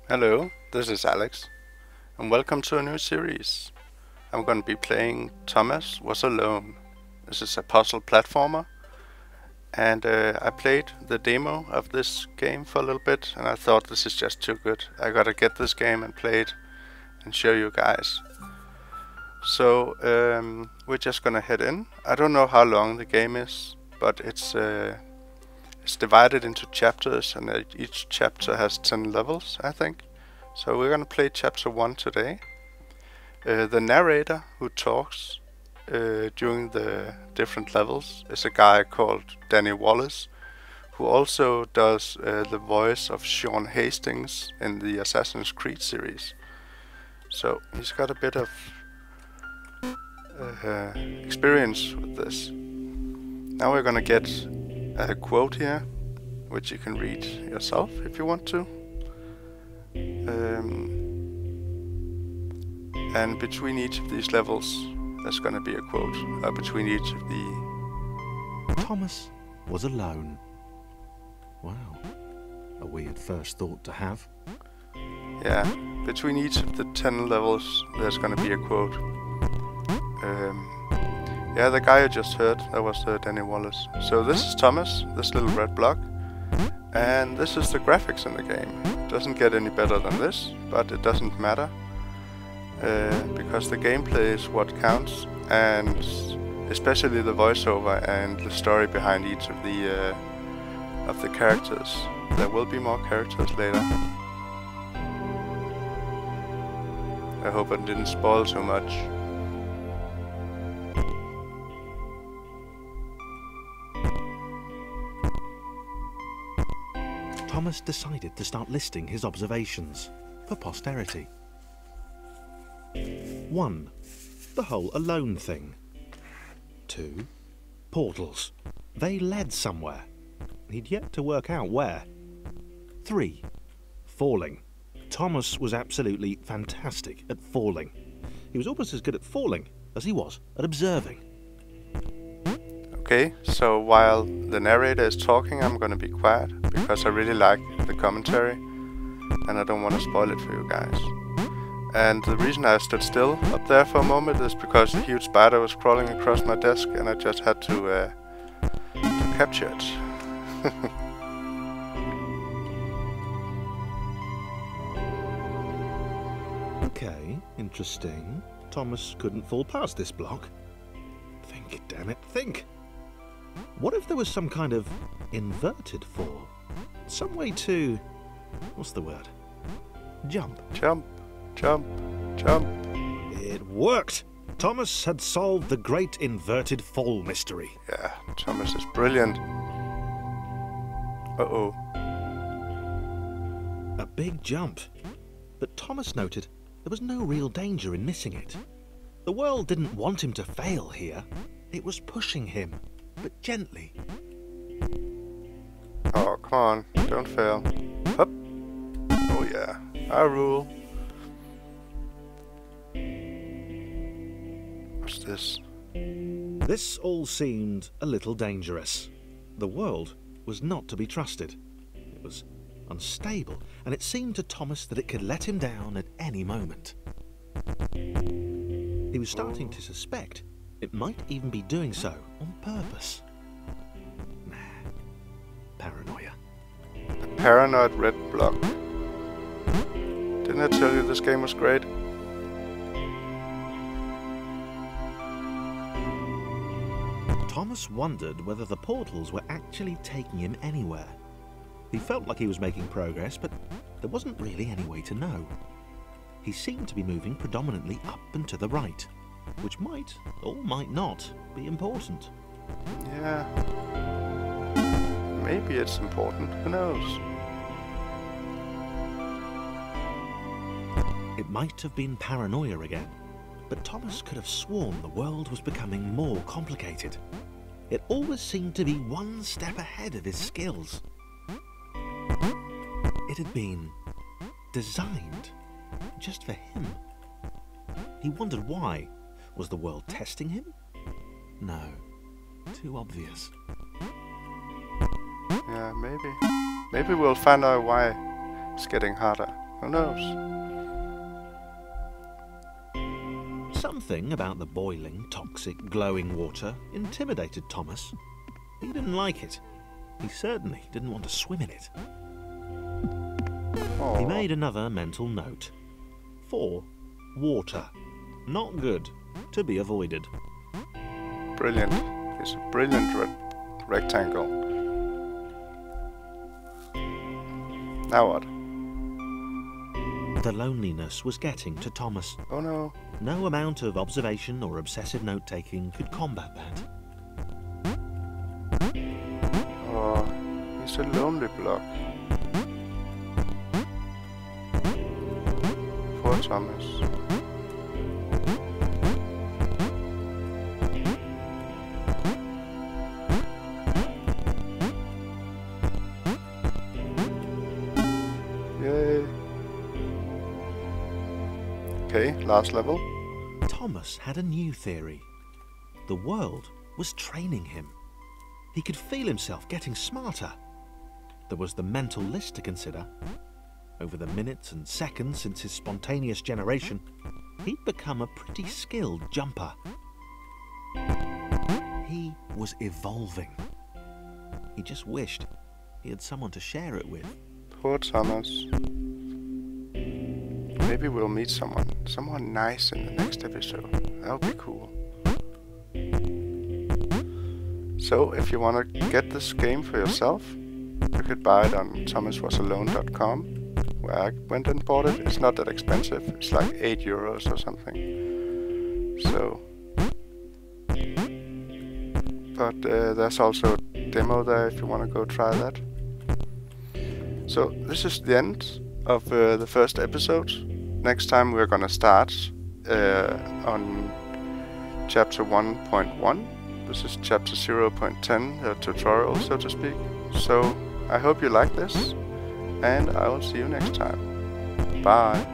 Hello, this is Alex, and welcome to a new series. I'm going to be playing Thomas Was Alone. This is a puzzle platformer, and I played the demo of this game for a little bit, and I thought this is just too good. I gotta get this game and play it and show you guys. So we're just gonna head in. I don't know how long the game is, but it's divided into chapters, and each chapter has 10 levels, I think. So we're gonna play chapter 1 today. The narrator who talks during the different levels is a guy called Danny Wallace, who also does the voice of Sean Hastings in the Assassin's Creed series. So he's got a bit of experience with this. Now we're gonna get a quote here, which you can read yourself if you want to. And between each of these levels, there's gonna be a quote. Between each of the... Thomas was alone. Wow, a weird first thought to have. Yeah, between each of the 10 levels, there's gonna be a quote. Yeah, the guy you just heard, that was Danny Wallace. So this is Thomas, this little red block, and this is the graphics in the game. It doesn't get any better than this, but it doesn't matter, because the gameplay is what counts, and especially the voiceover and the story behind each of the characters. There will be more characters later. I hope I didn't spoil too much. Thomas decided to start listing his observations for posterity. 1. The whole alone thing. 2. Portals. They led somewhere. He'd yet to work out where. 3. Falling. Thomas was absolutely fantastic at falling. He was almost as good at falling as he was at observing. Okay, so while the narrator is talking, I'm gonna be quiet, because I really like the commentary, and I don't want to spoil it for you guys. And the reason I stood still up there for a moment is because a huge spider was crawling across my desk, and I just had to capture it. Okay, interesting. Thomas couldn't fall past this block. Think, damn it, think! What if there was some kind of inverted fall? Some way to... what's the word? Jump. Jump, jump, jump. It worked! Thomas had solved the great inverted fall mystery. Yeah, Thomas is brilliant. Uh-oh. A big jump. But Thomas noted there was no real danger in missing it. The world didn't want him to fail here. It was pushing him, but gently. Oh, come on, don't fail. Hup. Oh yeah, I rule. What's this? This all seemed a little dangerous. The world was not to be trusted. It was unstable, and it seemed to Thomas that it could let him down at any moment. He was starting to suspect it might even be doing so on purpose. Nah, paranoia. A paranoid red block. Didn't I tell you this game was great? Thomas wondered whether the portals were actually taking him anywhere. He felt like he was making progress, but there wasn't really any way to know. He seemed to be moving predominantly up and to the right, which might, or might not, be important. Yeah. Maybe it's important, who knows? It might have been paranoia again, but Thomas could have sworn the world was becoming more complicated. It always seemed to be one step ahead of his skills. It had been designed just for him. He wondered why. Was the world testing him? No. Too obvious. Yeah, maybe. Maybe we'll find out why it's getting harder. Who knows? Something about the boiling, toxic, glowing water intimidated Thomas. He didn't like it. He certainly didn't want to swim in it. Oh. He made another mental note. 4. Water. Not good. To be avoided. Brilliant. It's a brilliant rectangle. Now what? The loneliness was getting to Thomas. Oh no. No amount of observation or obsessive note-taking could combat that. Oh, he's a lonely block. Poor Thomas. Yay. Okay, last level. Thomas had a new theory. The world was training him. He could feel himself getting smarter. There was the mental list to consider. Over the minutes and seconds since his spontaneous generation, he'd become a pretty skilled jumper. He was evolving. He just wished he had someone to share it with. Poor Thomas. Maybe we'll meet someone nice in the next episode. That'll be cool. So, if you want to get this game for yourself, you could buy it on thomaswasalone.com, where I went and bought it. It's not that expensive. It's like €8 or something. So, but there's also a demo there if you want to go try that. So, this is the end of the first episode. Next time we're gonna start on chapter 1.1. This is chapter 0.10, the tutorial, so to speak. So I hope you like this, and I will see you next time. Bye.